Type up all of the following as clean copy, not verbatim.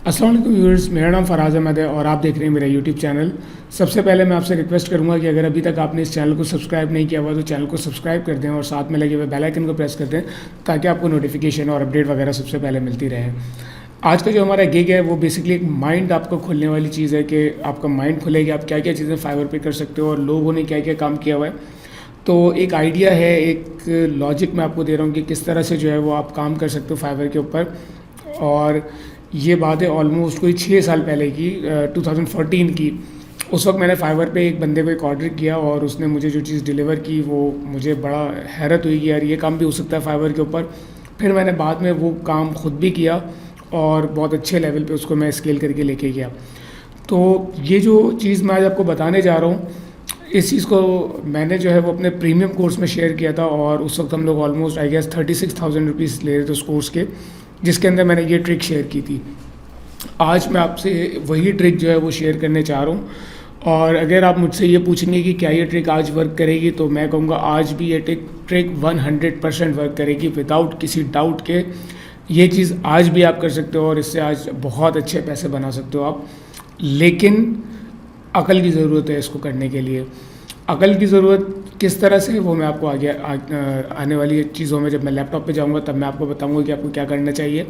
अस्सलाम वालेकुम व्यूअर्स, मेरा नाम फराज अहमद है और आप देख रहे हैं मेरा यूट्यूब चैनल। सबसे पहले मैं आपसे रिक्वेस्ट करूंगा कि अगर अभी तक आपने इस चैनल को सब्सक्राइब नहीं किया हुआ तो चैनल को सब्सक्राइब कर दें और साथ में लगे हुए बेल आइकन को प्रेस कर दें ताकि आपको नोटिफिकेशन और अपडेट वगैरह सबसे पहले मिलती रहे। आज का जो हमारा गिग है वो बेसिकली एक माइंड आपको खुलने वाली चीज़ है कि आपका माइंड खुले कि आप क्या क्या चीज़ें फाइवर पे कर सकते हो और लोगों ने क्या क्या काम किया हुआ है। तो एक आइडिया है, एक लॉजिक मैं आपको दे रहा हूँ कि किस तरह से जो है वो आप काम कर सकते हो फाइवर के ऊपर। और ये बात है ऑलमोस्ट कोई 6 साल पहले की, 2014 की। उस वक्त मैंने फाइवर पे एक बंदे को एक ऑर्डर किया और उसने मुझे जो चीज़ डिलीवर की वो मुझे बड़ा हैरत हुई कि यार ये काम भी हो सकता है फाइवर के ऊपर। फिर मैंने बाद में वो काम खुद भी किया और बहुत अच्छे लेवल पे उसको मैं स्केल करके लेके गया। तो ये जो चीज़ मैं आज आपको बताने जा रहा हूँ, इस चीज़ को मैंने जो है वो अपने प्रीमियम कोर्स में शेयर किया था और उस वक्त हम लोग ऑलमोस्ट आई गेस 36,000 रुपीज़ ले रहे थे उस कोर्स के, जिसके अंदर मैंने ये ट्रिक शेयर की थी। आज मैं आपसे वही ट्रिक जो है वो शेयर करने चाह रहा हूँ। और अगर आप मुझसे ये पूछेंगे कि क्या ये ट्रिक आज वर्क करेगी, तो मैं कहूँगा आज भी ये ट्रिक 100% वर्क करेगी विदाउट किसी डाउट के। ये चीज़ आज भी आप कर सकते हो और इससे आज बहुत अच्छे पैसे बना सकते हो आप, लेकिन अकल की ज़रूरत है इसको करने के लिए। अकल की ज़रूरत किस तरह से, वो मैं आपको आगे आने वाली चीज़ों में जब मैं लैपटॉप पे जाऊंगा तब मैं आपको बताऊंगा कि आपको क्या करना चाहिए।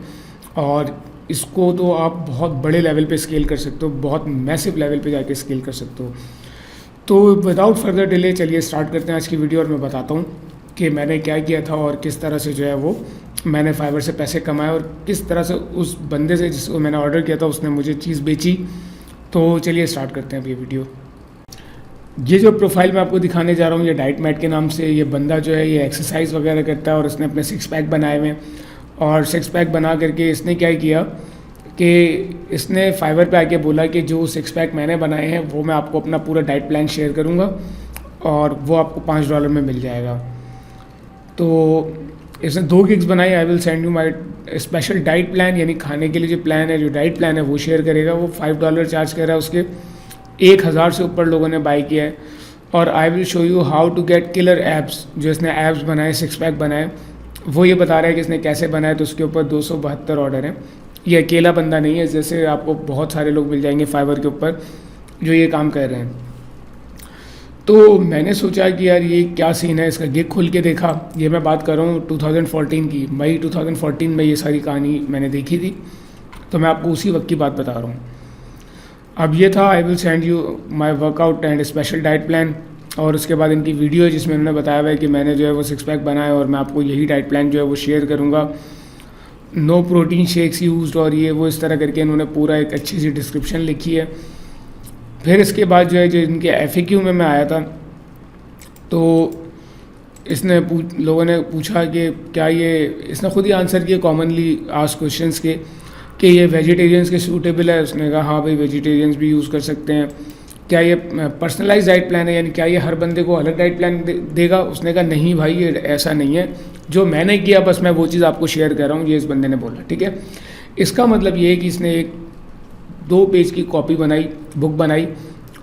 और इसको तो आप बहुत बड़े लेवल पे स्केल कर सकते हो, बहुत मैसिव लेवल पे जाके स्केल कर सकते हो। तो विदाउट फर्दर डिले चलिए स्टार्ट करते हैं आज की वीडियो और मैं बताता हूँ कि मैंने क्या किया था और किस तरह से जो है वो मैंने फाइवर से पैसे कमाए और किस तरह से उस बंदे से जिसको मैंने ऑर्डर किया था उसने मुझे चीज़ बेची। तो चलिए स्टार्ट करते हैं अब ये वीडियो। ये जो प्रोफाइल मैं आपको दिखाने जा रहा हूँ ये डाइट मैट के नाम से, ये बंदा जो है ये एक्सरसाइज वगैरह करता है और इसने अपने 6 पैक बनाए हुए हैं। और 6 पैक बना करके इसने क्या किया कि इसने फाइवर पे आके बोला कि जो 6 पैक मैंने बनाए हैं वो मैं आपको अपना पूरा डाइट प्लान शेयर करूँगा और वो आपको $5 में मिल जाएगा। तो इसने 2 गिग्स बनाई, I will send you my special diet plan, यानी खाने के लिए जो प्लान है, जो डाइट प्लान है वो शेयर करेगा। वो $5 चार्ज कर रहा है, उसके 1000 से ऊपर लोगों ने बाई किया है। और I will show you how to get killer abs. जो इसने एब्स बनाए, 6 पैक बनाए, वो ये बता रहा है कि इसने कैसे बनाए। तो उसके ऊपर 272 ऑर्डर हैं। ये अकेला बंदा नहीं है, जैसे आपको बहुत सारे लोग मिल जाएंगे फाइवर के ऊपर जो ये काम कर रहे हैं। तो मैंने सोचा कि यार ये क्या सीन है, इसका गिग खुल के देखा। ये मैं बात कर रहा हूँ 2014 की, मई 2014 में ये सारी कहानी मैंने देखी थी। तो मैं आपको उसी वक्त की बात बता रहा हूँ। अब ये था I will send you my workout and special diet plan, और उसके बाद इनकी वीडियो है जिसमें उन्होंने बताया हुआ है कि मैंने जो है वो 6 पैक बनाया और मैं आपको यही डाइट प्लान जो है वो शेयर करूँगा। नो प्रोटीन शेक्स यूज्ड और ये वो इस तरह करके इन्होंने पूरा एक अच्छी सी डिस्क्रिप्शन लिखी है। फिर इसके बाद जो है जो इनके FAQ में मैं आया था तो इसने लोगों ने पूछा कि क्या ये, इसने खुद ही आंसर किया कॉमनली आस्क्ड क्वेश्चंस के कि ये वेजिटेरियंस के सूटेबल है। उसने कहा हाँ भाई वेजिटेरियंस भी यूज़ कर सकते हैं। क्या ये पर्सनलाइज डाइट प्लान है, यानी क्या ये हर बंदे को अलग डाइट प्लान देगा? उसने कहा नहीं भाई ये ऐसा नहीं है, जो मैंने किया बस मैं वो चीज़ आपको शेयर कर रहा हूँ, ये इस बंदे ने बोला। ठीक है, इसका मतलब ये है कि इसने एक 2 पेज की कॉपी बनाई, बुक बनाई,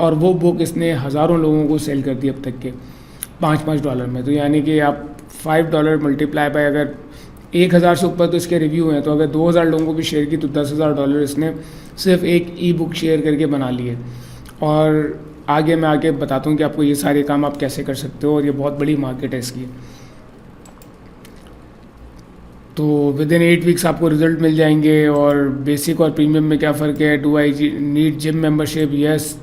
और वो बुक इसने हज़ारों लोगों को सेल कर दी अब तक के $5 में। तो यानी कि आप $5 मल्टीप्लाई बाय, अगर 1000 से ऊपर तो इसके रिव्यू हैं, तो अगर 2000 लोगों को भी शेयर की तो $10,000 इसने सिर्फ एक बुक शेयर करके बना लिए। और आगे मैं आगे बताता हूँ कि आपको ये सारे काम आप कैसे कर सकते हो और ये बहुत बड़ी मार्केट है इसकी। तो विद इन 8 वीक्स आपको रिजल्ट मिल जाएंगे। और बेसिक और प्रीमियम में क्या फ़र्क है? Do I need gym membership? Yes.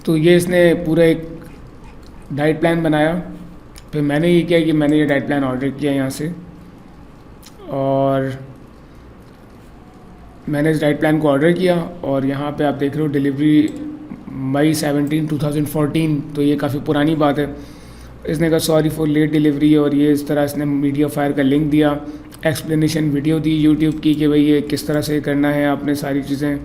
तो ये इसने पूरा एक डाइट प्लान बनाया। फिर मैंने ये किया कि मैंने ये डाइट प्लान ऑर्डर किया यहाँ से, और मैंने इस डाइट प्लान को ऑर्डर किया। और यहाँ पे आप देख रहे हो डिलीवरी मई 17, 2014। तो ये काफ़ी पुरानी बात है। इसने कहा सॉरी फॉर लेट डिलीवरी, और ये इस तरह इसने मीडिया फायर का लिंक दिया, एक्सप्लेनेशन वीडियो दी यूट्यूब की कि भाई ये किस तरह से करना है आपने सारी चीज़ें।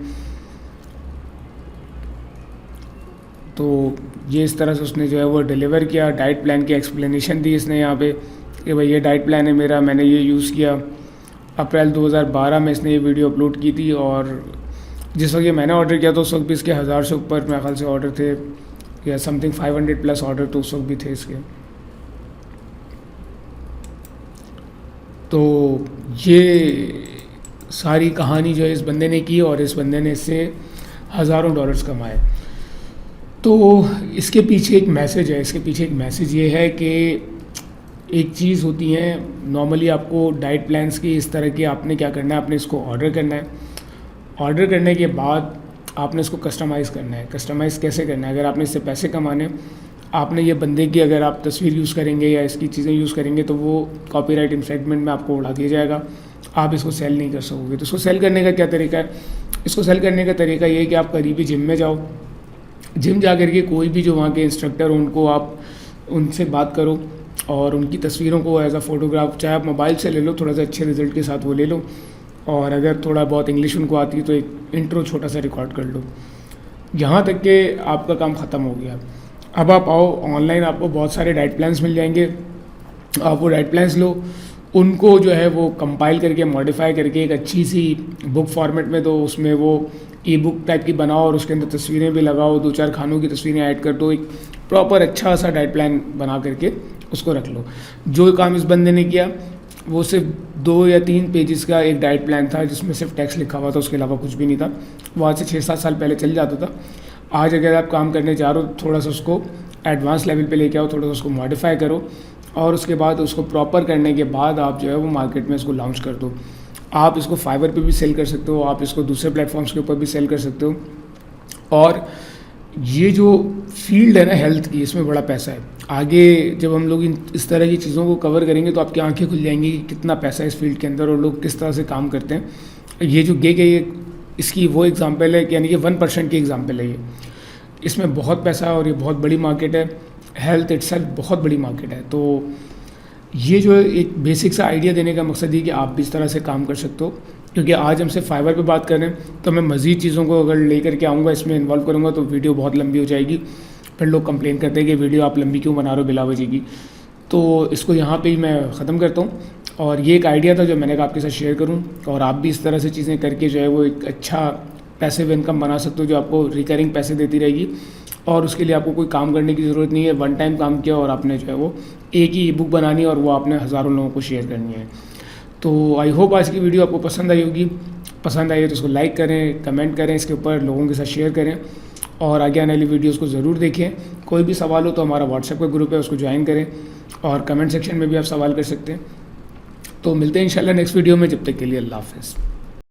तो ये इस तरह से उसने जो है वो डिलीवर किया। डाइट प्लान की एक्सप्लेनेशन दी इसने यहाँ पे कि भाई ये डाइट प्लान है मेरा, मैंने ये यूज़ किया। अप्रैल 2012 में इसने ये वीडियो अपलोड की थी। और जिस वक्त ये मैंने ऑर्डर किया तो उस वक्त भी इसके 1000 से ऊपर मेरे ख्याल से ऑर्डर थे, या समथिंग 500 प्लस ऑर्डर तो उस वक्त भी थे इसके। तो ये सारी कहानी जो है इस बंदे ने की और इस बंदे ने इससे हज़ारों डॉलर्स कमाए। तो इसके पीछे एक मैसेज है, इसके पीछे एक मैसेज ये है कि एक चीज़ होती है नॉर्मली आपको डाइट प्लान्स की इस तरह की, आपने क्या करना है, आपने इसको ऑर्डर करना है। ऑर्डर करने के बाद आपने इसको कस्टमाइज़ करना है। कस्टमाइज़ कैसे करना है? अगर आपने इससे पैसे कमाने, आपने ये बंदे की अगर आप तस्वीर यूज़ करेंगे या इसकी चीज़ें यूज़ करेंगे तो वो कॉपीराइट इन्फ्रिंजमेंट में आपको उड़ा दिया जाएगा, आप इसको सेल नहीं कर सकोगे। तो इसको सेल करने का क्या तरीका है? इसको सेल करने का तरीका ये है कि आप करीबी जिम में जाओ, जिम जा कर के कोई भी जो वहाँ के इंस्ट्रक्टर हो उनको आप उनसे बात करो और उनकी तस्वीरों को एज अ फ़ोटोग्राफ, चाहे आप मोबाइल से ले लो, थोड़ा सा अच्छे रिजल्ट के साथ वो ले लो, और अगर थोड़ा बहुत इंग्लिश उनको आती है तो एक इंट्रो छोटा सा रिकॉर्ड कर लो। यहाँ तक कि आपका काम ख़त्म हो गया। अब आप आओ ऑनलाइन, आपको बहुत सारे डाइट प्लान्स मिल जाएंगे। आप वो डाइट प्लान्स लो, उनको जो है वो कंपाइल करके मॉडिफाई करके एक अच्छी सी बुक फॉर्मेट में दो, उसमें वो ई बुक टाइप की बनाओ और उसके अंदर तस्वीरें भी लगाओ, 2-4 खानों की तस्वीरें ऐड कर दो, एक प्रॉपर अच्छा सा डाइट प्लान बना करके उसको रख लो। जो काम इस बंदे ने किया वो सिर्फ 2 या 3 पेजेस का एक डाइट प्लान था जिसमें सिर्फ टेक्स्ट लिखा हुआ था, उसके अलावा कुछ भी नहीं था। वो आज से 6-7 साल पहले चल जाता था। आज अगर आप काम करने जा रहे हो, थोड़ा सा उसको एडवांस लेवल पे लेके आओ, थोड़ा सा उसको मॉडिफाई करो और उसके बाद उसको प्रॉपर करने के बाद आप जो है वो मार्केट में इसको लॉन्च कर दो। आप इसको फाइवर पे भी सेल कर सकते हो, आप इसको दूसरे प्लेटफॉर्म्स के ऊपर भी सेल कर सकते हो। और ये जो फील्ड है ना हेल्थ की, इसमें बड़ा पैसा है। आगे जब हम लोग इस तरह की चीज़ों को कवर करेंगे तो आपकी आंखें खुल जाएंगी कि कितना पैसा है इस फील्ड के अंदर और लोग किस तरह से काम करते हैं। ये जो गिग है ये इसकी वो एग्जांपल है, यानी कि 1% की एग्जांपल है ये। इसमें बहुत पैसा है और ये बहुत बड़ी मार्केट है। हेल्थ इटसेल्फ बहुत बड़ी मार्केट है। तो ये जो एक बेसिक सा आइडिया देने का मकसद ये कि आप भी इस तरह से काम कर सकते हो, क्योंकि आज हमसे फाइवर पे बात करें तो मैं मज़ीद चीज़ों को अगर लेकर के आऊँगा, इसमें इन्वॉल्व करूँगा तो वीडियो बहुत लंबी हो जाएगी। फिर लोग कंप्लेन करते हैं कि वीडियो आप लंबी क्यों बना रहे हो बिला वजह की। तो इसको यहाँ पे ही मैं ख़त्म करता हूँ। और ये एक आइडिया था जो मैंने कहा आपके साथ शेयर करूँ, और आप भी इस तरह से चीज़ें करके जो है वो एक अच्छा पैसिव इनकम बना सकते हो जो आपको रिकरिंग पैसे देती रहेगी। और उसके लिए आपको कोई काम करने की ज़रूरत नहीं है। वन टाइम काम किया और आपने जो है वो एक ही बुक बनानी है और वो आपने हज़ारों लोगों को शेयर करनी है। तो आई होप आज की वीडियो आपको पसंद आई होगी। पसंद आई है तो उसको लाइक करें, कमेंट करें, इसके ऊपर लोगों के साथ शेयर करें और आगे आने वाली वीडियोस को ज़रूर देखें। कोई भी सवाल हो तो हमारा व्हाट्सएप का ग्रुप है, उसको ज्वाइन करें और कमेंट सेक्शन में भी आप सवाल कर सकते हैं। तो मिलते हैं इंशाल्लाह नेक्स्ट वीडियो में। जब तक के लिए अल्लाह हाफ़िज़।